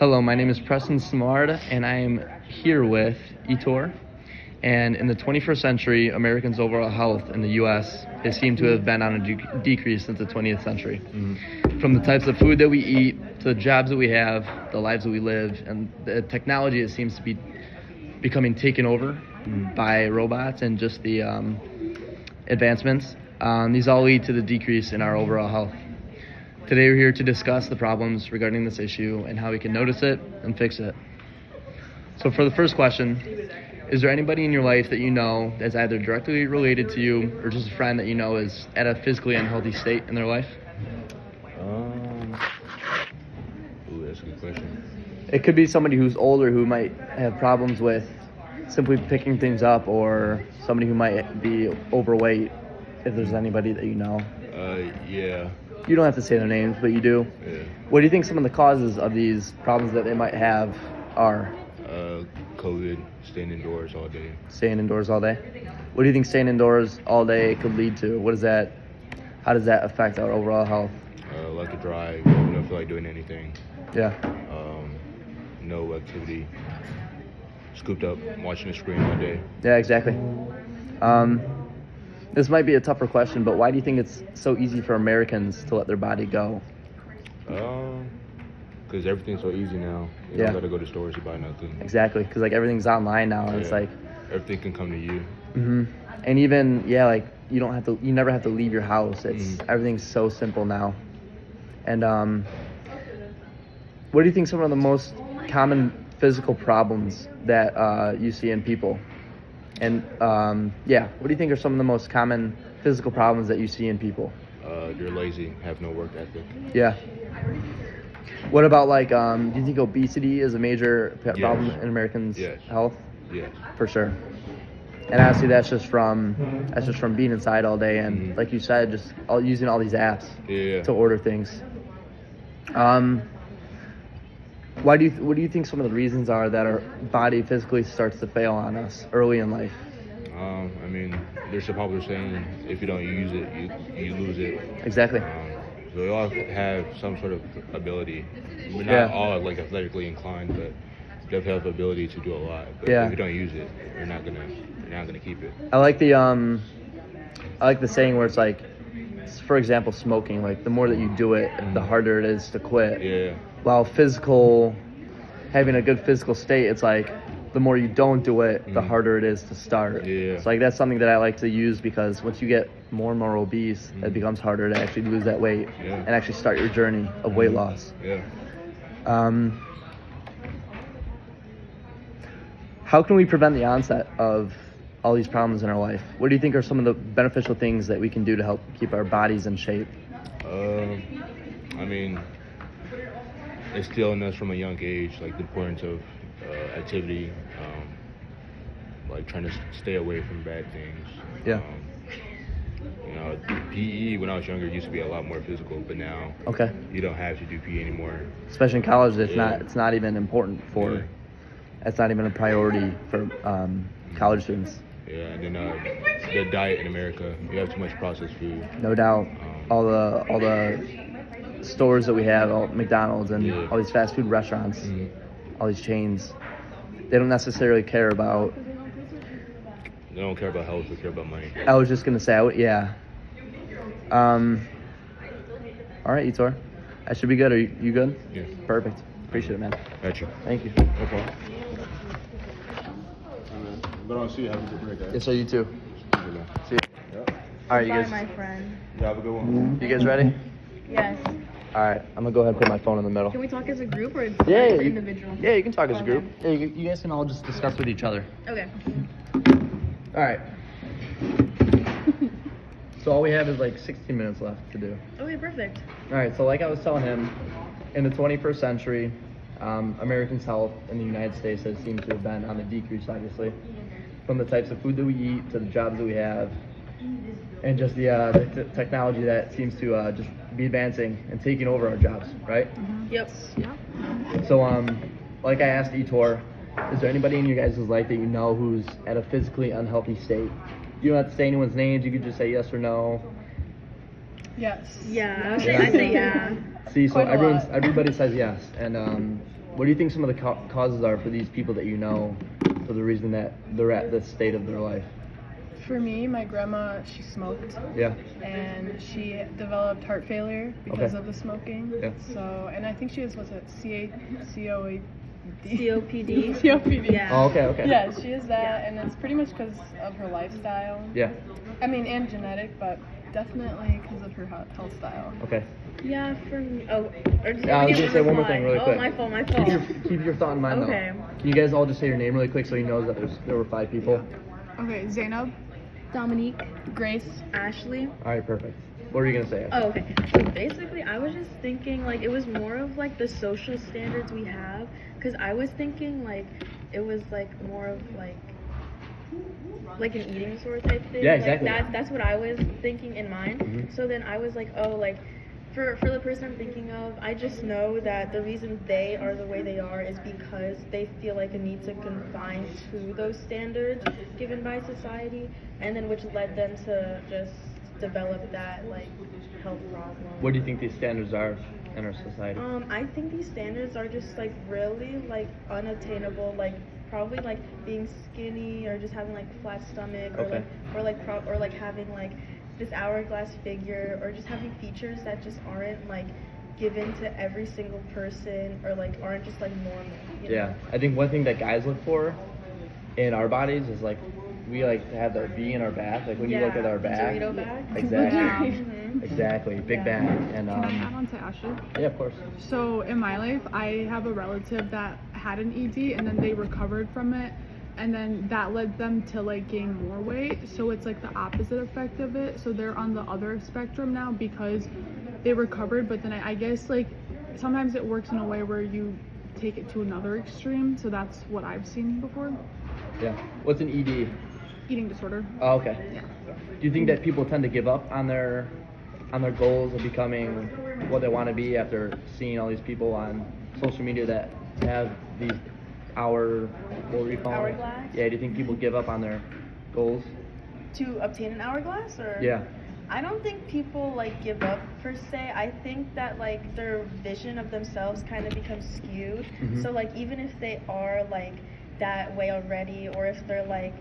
Hello, my name is Preston Smart, and I am here with Etor. And in the 21st century, Americans' overall health in the U.S. has seemed to have been on a decrease since the 20th century. From the types of food that we eat, to the jobs that we have, the lives that we live, and the technology that seems to be becoming taken over by robots and just the advancements. These all lead to the decrease in our overall health. Today we're here to discuss the problems regarding this issue and how we can notice it and fix it. So for the first question, is there anybody in your life that you know that's either directly related to you or just a friend that you know is at a physically unhealthy state in their life? That's a good question. It could be somebody who's older who might have problems with simply picking things up, or somebody who might be overweight, if there's anybody that you know. Yeah. You don't have to say their names, but you do. Yeah. What do you think some of the causes of these problems that they might have are? COVID, staying indoors all day. Staying indoors all day? What do you think staying indoors all day could lead to? How does that affect our overall health? Lack of drive, don't feel like doing anything. Yeah. No activity. Scooped up, watching the screen all day. Yeah, exactly. This might be a tougher question, but why do you think it's so easy for Americans to let their body go? Because everything's so easy now. You don't gotta go to stores to buy nothing. Exactly, because everything's online now, and it's like everything can come to you. And even you never have to leave your house. It's everything's so simple now. And what do you think some of the most common physical problems that you see in people? And what do you think are some of the most common physical problems that you see in people? They're lazy, have no work ethic. Yeah. What about do you think obesity is a major problem in Americans' health? Yes. For sure. And honestly, that's just from being inside all day and, like you said, just using all these apps to order things. What do you think some of the reasons are that our body physically starts to fail on us early in life? I mean, there's a popular saying, if you don't use it, you lose it. Exactly. So we all have some sort of ability. We're not all athletically inclined, but definitely have the ability to do a lot. But if you don't use it, you're not gonna keep it. I like the saying where it's like, for example, smoking. Like the more that you do it, the harder it is to quit. Yeah. While having a good physical state, it's like the more you don't do it, the harder it is to start. Yeah. So that's something that I like to use, because once you get more and more obese, it becomes harder to actually lose that weight and actually start your journey of weight loss. Yeah. How can we prevent the onset of all these problems in our life? What do you think are some of the beneficial things that we can do to help keep our bodies in shape? I mean, instilling us from a young age, like the importance of activity, like trying to stay away from bad things. Yeah. PE when I was younger used to be a lot more physical, but now you don't have to do PE anymore. Especially in college, it's not even important for. It's not even a priority for college students. Yeah, and then the diet in America, we have too much processed food. No doubt, all the stores that we have, all McDonald's and all these fast food restaurants, all these chains, they don't necessarily care about. They don't care about health, they care about money. I was just gonna say, all right, Etor, I should be good. Are you good? Yeah. Perfect. Appreciate it, man. Gotcha. Thank you. No problem. But I'll see you. Have a good break, guys. Yes, sir. You too. See you. Yep. All right, you Bye, guys. my friend. Yeah, have a good one. You guys ready? Yes. All right, I'm gonna go ahead and put my phone in the middle. Can we talk as a group or Yeah, as you- individual? Yeah, you can talk as a Okay. group. Yeah, you guys can all just discuss with each other. Okay. All right. So all we have is 16 minutes left to do. Okay, perfect. All right, so like I was telling him, in the 21st century, Americans' health in the United States has seemed to have been on the decrease, obviously, from the types of food that we eat to the jobs that we have, and just the technology that seems to just be advancing and taking over our jobs, right? Yep. So, like I asked Etor, is there anybody in your guys' life that you know who's at a physically unhealthy state? You don't have to say anyone's names. You could just say yes or no. Yes. Yeah, Yeah. I say yeah. See, so Quite a lot. everybody says yes, and What do you think some of the causes are for these people that you know, for the reason that they're at this state of their life? For me, my grandma, she smoked. Yeah. And she developed heart failure because Okay. of the smoking. Yeah. So, and I think she was COPD. COPD. COPD. Yeah. Oh, okay. Yeah, she is that, and it's pretty much because of her lifestyle. Yeah. I mean, and genetic, but definitely because of her health style. Okay. Yeah, for me. Oh, or did I was you gonna say one more reply? thing really quick. Oh, my fault. Keep your thought in mind Okay. though. Can you guys all just say your name really quick so he knows that there were 5 people? Okay, Zainab, Dominique, Grace. Ashley. All right, perfect. What were you gonna say? Oh, okay. So basically, I was just thinking, like, it was more of, like, the social standards we have. Because I was thinking, like, it was, like, more of, like an eating disorder type thing. Yeah, exactly. Like, that's what I was thinking in mind. Mhm. So then I was like, oh, like, for the person I'm thinking of, I just know that the reason they are the way they are is because they feel like a need to confine to those standards given by society, and then which led them to just develop that, like, health problem. What do you think these standards are in our society? I think these standards are just, like, really, like, unattainable, like, probably, like, being skinny or just having, like, flat stomach, or, Okay. like having, like, this hourglass figure, or just having features that just aren't, like, given to every single person, or, like, aren't just, like, normal, you know? Yeah, I think one thing that guys look for in our bodies is like we like to have the V in our back. Like when you look at our the back. Dorito bag. Exactly. Mhm. Exactly. Big bag. And Can I add on to Ashley? yeah, of course. So in my life, I have a relative that had an ED and then they recovered from it, and then that led them to like gain more weight. So it's like the opposite effect of it. So they're on the other spectrum now because they recovered, but then I guess like sometimes it works in a way where you take it to another extreme. So that's what I've seen before. Yeah. What's an ED? Eating disorder. Oh, okay. Yeah. Do you think that people tend to give up on their goals of becoming what they want to be after seeing all these people on social media that have these what were you calling it? Hourglass? Yeah, do you think people give up on their goals? To obtain an hourglass, or? Yeah. I don't think people like give up per se. I think that like their vision of themselves kind of becomes skewed. Mhm. So like even if they are like that way already, or if they're like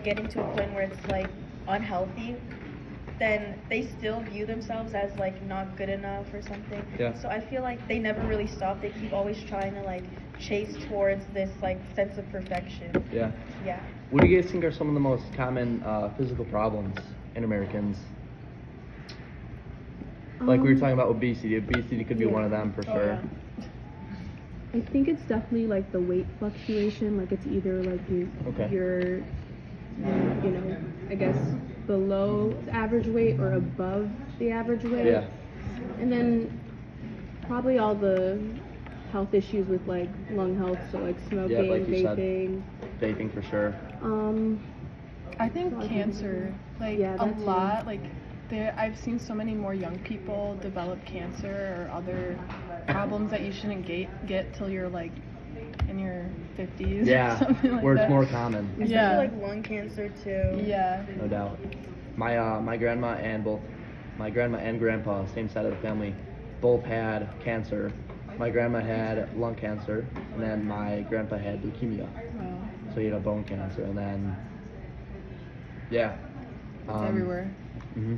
getting to a point where it's like unhealthy, then they still view themselves as like not good enough or something. Yeah. So I feel like they never really stop. They keep always trying to like chase towards this like sense of perfection. Yeah. Yeah. What do you guys think are some of the most common physical problems in Americans? Like we were talking about obesity. Obesity could be one of them for sure. yeah. I think it's definitely like the weight fluctuation. Like it's either like you're, you know, I guess below the average weight or above the average weight. Yeah. And then probably all the health issues with like lung health, so like smoking, like you said. vaping. Vaping for sure. I think Well, I think cancer, like yeah, a that too. lot, like I've seen so many more young people develop cancer or other problems that you shouldn't get till you're like in your 50s Yeah. or something like Where it's that. more common. Especially Yeah. like lung cancer too. Yeah. No doubt. My grandma and grandpa, same side of the family, both had cancer. My grandma had lung cancer, and then my grandpa had leukemia. Wow. So he had a bone cancer, and then yeah. It's everywhere. hmm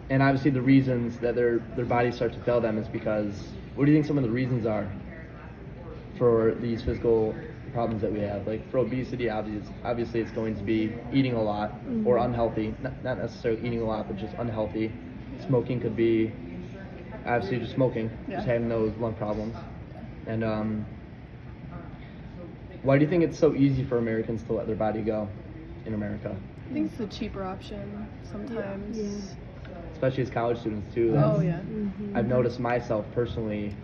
And obviously the reasons that their bodies start to fail them is because, what do you think some of the reasons are for these physical problems that we have? Like for obesity, obviously it's going to be eating a lot or unhealthy, not necessarily eating a lot, but just unhealthy. Smoking could be obviously just smoking, Yeah. just having those lung problems. And why do you think it's so easy for Americans to let their body go in America? I think it's the cheaper option sometimes. Yeah. Especially as college students too. Oh yeah. I've noticed myself personally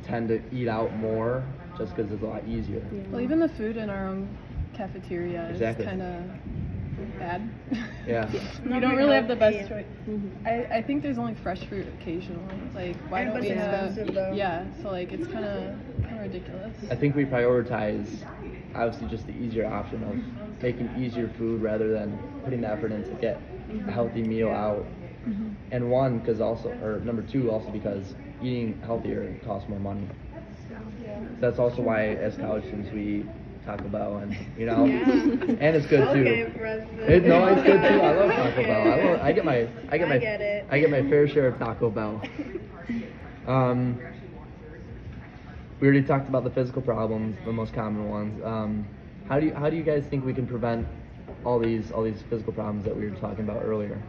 tend to eat out more just because it's a lot easier. Yeah. Well, even the food in our own cafeteria Exactly. is kind of bad. Yeah. We Not don't very really have the best healthy. choice. Mhm. I think there's only fresh fruit occasionally. Like why And don't but we it's have? expensive, though. Yeah. So like it's kind of ridiculous. I think we prioritize obviously just the easier option of making easier food rather than putting the effort in to get a healthy meal out. And number two, also because eating healthier costs more money. That's also why, as college students, we eat Taco Bell, and and it's good Okay, too. President. No, it's good too. I love Okay. Taco Bell. I get my fair share of Taco Bell. We already talked about the physical problems, the most common ones. How do you guys think we can prevent all these physical problems that we were talking about earlier?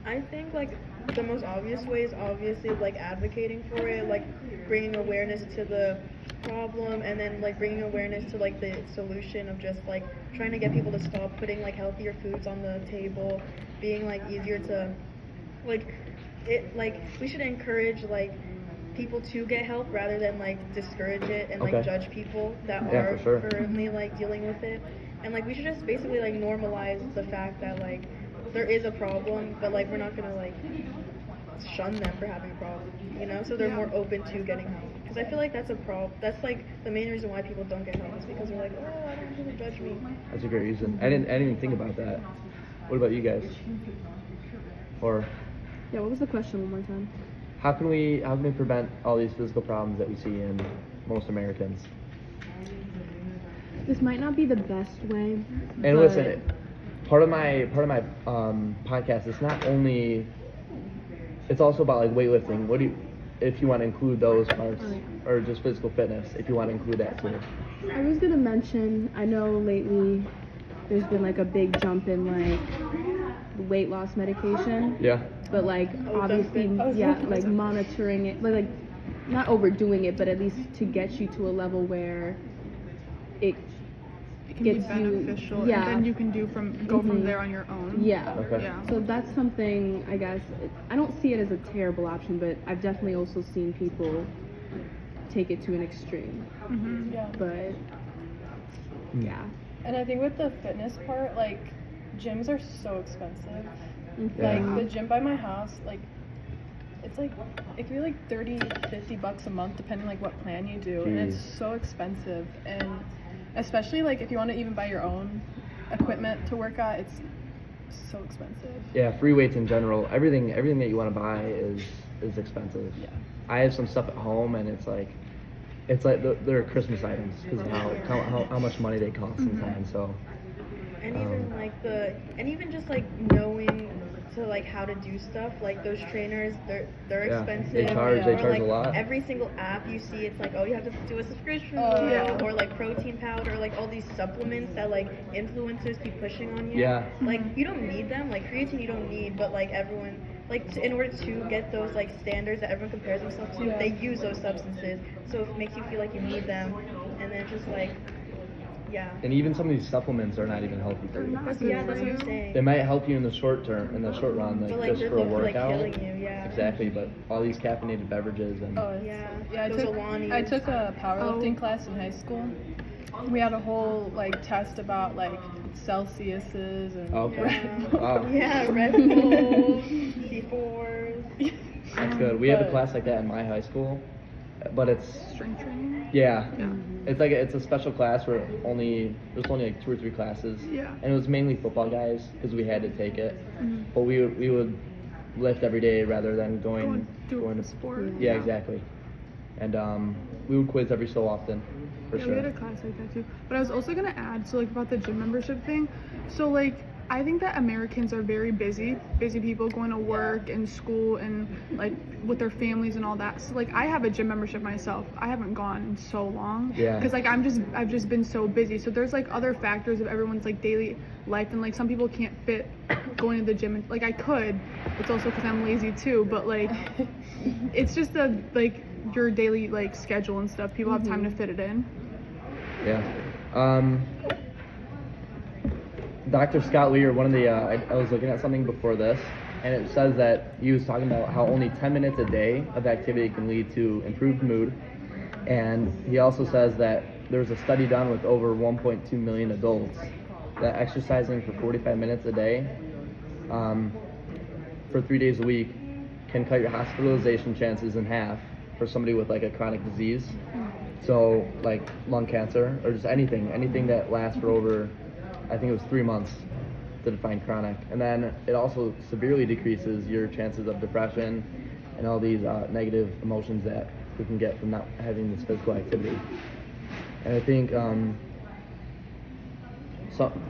I think like the most obvious way is obviously like advocating for it, like bringing awareness to the problem, and then like bringing awareness to like the solution of just like trying to get people to stop putting like healthier foods on the table, being like easier to like it like we should encourage like people to get help rather than like discourage it and like judge people that are for sure. currently like dealing with it. And like we should just basically like normalize the fact that like there is a problem, but like we're not gonna like shun them for having a problem, you know? So they're more open to getting help. Because I feel like that's a problem. That's like the main reason why people don't get help is because they're like, oh, I don't want people to judge me. That's a great reason. I didn't even think about that. What about you guys? Or Yeah, what was the question one more time? how can we prevent all these physical problems that we see in most Americans? This might not be the best way. And but listen, part of my podcast, it's not only, it's also about like weightlifting. What do you, if you want to include those parts, or just physical fitness, if you want to include that too? I was gonna mention, I know lately there's been like a big jump in like weight loss medication. Yeah. But like obviously, like monitoring it, like not overdoing it, but at least to get you to a level where it can gets be beneficial, you, and then you can go from there on your own. Yeah. Okay. Yeah. So that's something, I guess, I don't see it as a terrible option, but I've definitely also seen people take it to an extreme. Yeah. But yeah. And I think with the fitness part, like, gyms are so expensive. Like, the gym by my house, like, it's like, it could be like $30-$50 a month, depending like what plan you do. And it's so expensive. And especially like if you want to even buy your own equipment to work out, it's so expensive. Yeah, free weights in general, everything that you want to buy is expensive. Yeah. I have some stuff at home, and it's like they're Christmas items because of how much money they cost sometimes. So. And even like even just like knowing to like how to do stuff, like those trainers, they're expensive. They charge like, a lot. Every single app you see, it's like, oh, you have to do a subscription, or like protein powder, or like all these supplements that like influencers keep pushing on you. Yeah. Like you don't need them. Like creatine you don't need, but like everyone, like in order to get those like standards that everyone compares themselves to, they use those substances. So it makes you feel like you need them, and then just like. Yeah. And even some of these supplements are not even healthy for you. That's what I'm saying. They might help you in the short term, in the short run, like, like just for a workout. Like killing you, yeah. Exactly, but all these caffeinated beverages and. Yeah, I took a powerlifting class in high school. We had a whole like test about like Celsiuses and Red Bull. Wow. Yeah, Red Bull, C4s. That's good. We had a class like that in my high school, but it's Strength training. Yeah. It's a special class where there's only like 2 or 3 classes. Yeah. And it was mainly football guys because we had to take it. But we would lift every day rather than going to sport. Yeah, exactly. And we would quiz every so often. For sure. We had a class like that too. But I was also gonna add, so like about the gym membership thing. So like I think that Americans are very busy people going to work and school and like with their families and all that. So like I have a gym membership myself. I haven't gone in so long. Yeah. Because like I've just been so busy. So there's like other factors of everyone's like daily life, and like some people can't fit going to the gym. And, like I could. It's also because I'm lazy too. But like it's just like your daily like schedule and stuff. People have time to fit it in. Yeah. Dr. Scott Lear, one of the, I was looking at something before this, and it says that he was talking about how only 10 minutes a day of activity can lead to improved mood. And he also says that there was a study done with over 1.2 million adults that exercising for 45 minutes a day for 3 days a week can cut your hospitalization chances in half for somebody with like a chronic disease. So like lung cancer or just anything that lasts for over, I think it was 3 months to define chronic. And then it also severely decreases your chances of depression and all these negative emotions that we can get from not having this physical activity. And I think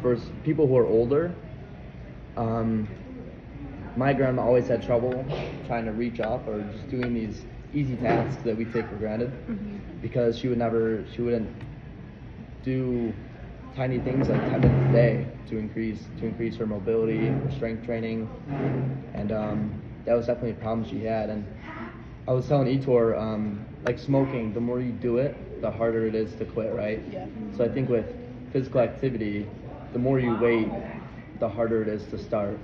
for people who are older, my grandma always had trouble trying to reach up or just doing these easy tasks that we take for granted, because she wouldn't do tiny things like 10 minutes a day to increase her mobility, her strength training, and that was definitely a problem she had. And I was telling Etor, like smoking, the more you do it, the harder it is to quit, right? Yeah. So I think with physical activity, the more you wait, the harder it is to start.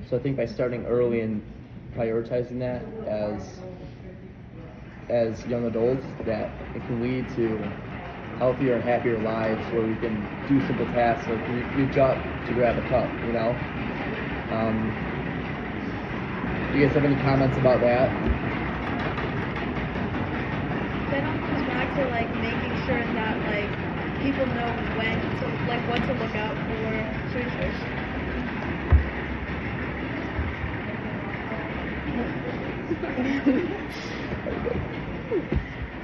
So I think by starting early and prioritizing that as young adults, that it can lead to healthier and happier lives where we can do simple tasks like reach up to grab a cup, you know? Do you guys have any comments about that? Then it comes back to like making sure that like people know when to like what to look out for. Should we switch?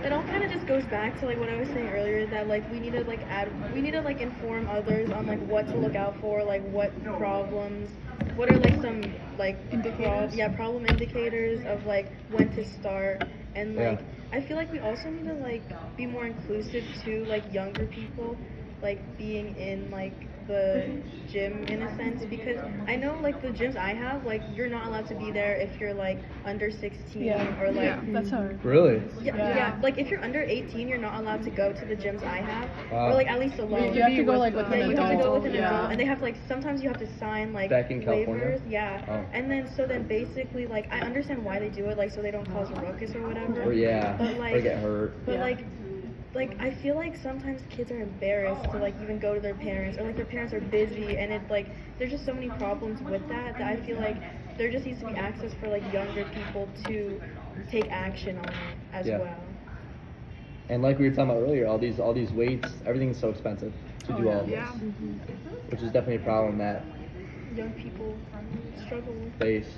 It all kind of just goes back to like what I was saying earlier, that like we need to like inform others on like what to look out for, like what problems, what are like some like Indicators? problem indicators of like when to start. And like I feel like we also need to like be more inclusive to like younger people, like being in like the gym in a sense, because I know like the gyms I have, like you're not allowed to be there if you're like under 16 or like That's how. Really? yeah, like if you're under 18, you're not allowed to go to the gyms I have, or like at least alone. You have to go like with Yeah, an you adult. have to go with an yeah. adult, and they have to like sometimes you have to sign like Back in California? waivers, and then basically like I understand why they do it, like so they don't cause a ruckus or whatever. Or but like or get hurt. but like I feel like sometimes kids are embarrassed to like even go to their parents, or like their parents are busy, and it's like there's just so many problems with that I feel like there just needs to be access for like younger people to take action on it as well. And like we were talking about earlier, all these weights, everything's so expensive to do all of this, which is definitely a problem that Young people struggle with. face.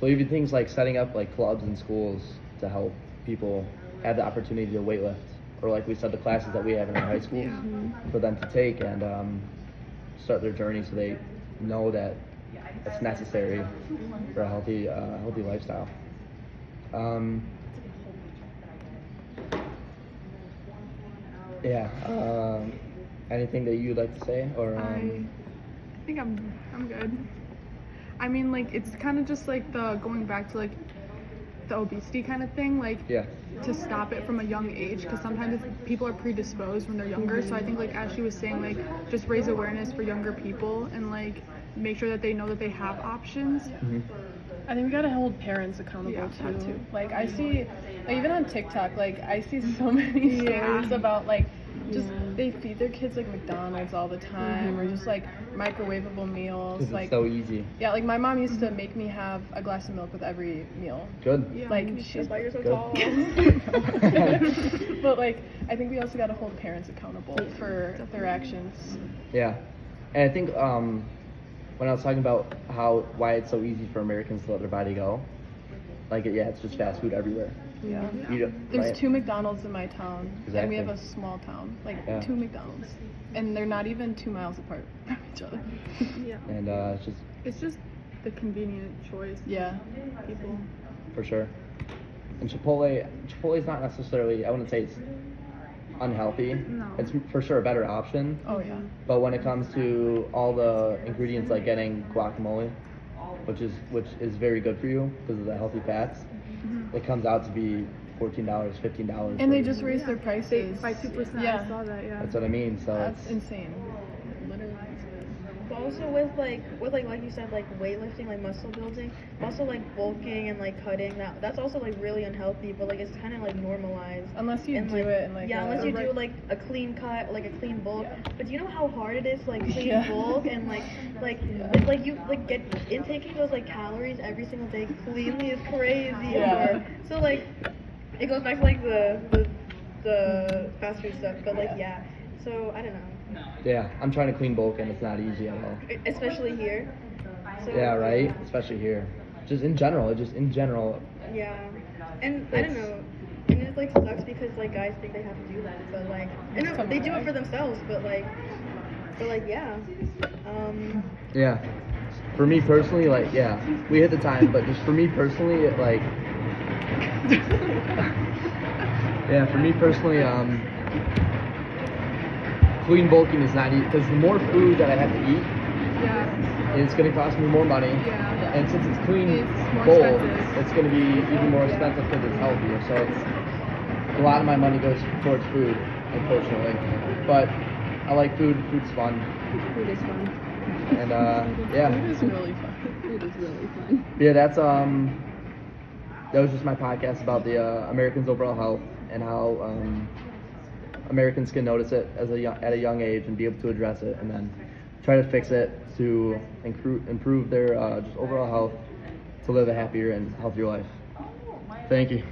So even things like setting up like clubs in schools to help people have the opportunity to weightlift, or like we said, the classes that we have in our high schools for them to take and start their journey so they know that it's necessary for a healthy lifestyle. Anything that you'd like to say, or I think I'm good. I mean, like it's kind of just like the going back to like the obesity kind of thing, like to stop it from a young age, because sometimes people are predisposed when they're younger. So I think like as she was saying, like just raise awareness for younger people and like make sure that they know that they have options. I think we gotta hold parents accountable too. Like I see, like, even on TikTok, like I see so many stories about like just they feed their kids like McDonald's all the time, or just like microwavable meals. it's Like so easy. yeah, like my mom used to make me have a glass of milk with every meal. Good. Like That's why you're so Good. tall. But like I think we also gotta hold parents accountable for their actions. Yeah, and I think when I was talking about why it's so easy for Americans to let their body go, like it's just fast food everywhere. Yeah. There's There's 2 McDonald's in my town, and we have Exactly. a small town. Like 2 Yeah. McDonald's, and they're not even 2 miles apart from each other. And It's just the convenient choice. Yeah. People. for sure. And Chipotle's not necessarily, I wouldn't say it's unhealthy. No. It's for sure a better option. Oh yeah. But when it comes to all the ingredients, like getting guacamole, which is very good for you because of the healthy fats, it comes out to be $14, $15. And they just raised their prices By 2%. Yeah. I saw that. Yeah. That's what I mean. So That's insane. Literally. But also with like you said, like weightlifting, like muscle building, also like bulking and like cutting, that's also like really unhealtzy, but like it's kind of like normalized. Unless you And, do like, it in like unless you do like a clean cut, like a clean bulk. But do you know how hard it is to like clean Yeah. bulk and like you like get intaking those like calories every single day cleanly is crazy. Yeah. So like it goes back to like the fast food stuff, but like yeah. So I don't know. yeah, I'm trying to clean bulk and it's not easy at all. Especially here. So, Yeah, right. Especially here. Just in general. Yeah, and I don't know. And it like sucks because like guys think they have to do that, but like and they do it for themselves, but like yeah. Yeah. For me personally, like yeah, we hit the time, but just for me personally, it, like yeah, for me personally, clean bulking is not easy because the more food that I have to eat, it's going to cost me more money. Yeah. And since it's clean It's more bowl, expensive. it's going to be even more expensive because it's healthier. So it's a lot of my money goes towards food, unfortunately. But I like food. Food's fun. Food is fun. And yeah. Food is really fun. Food is really fun. Yeah, that was just my podcast about the Americans' overall health and how Americans can notice it at a young age and be able to address it, and then try to fix it to improve their just overall health, to live a happier and healthier life. Thank you.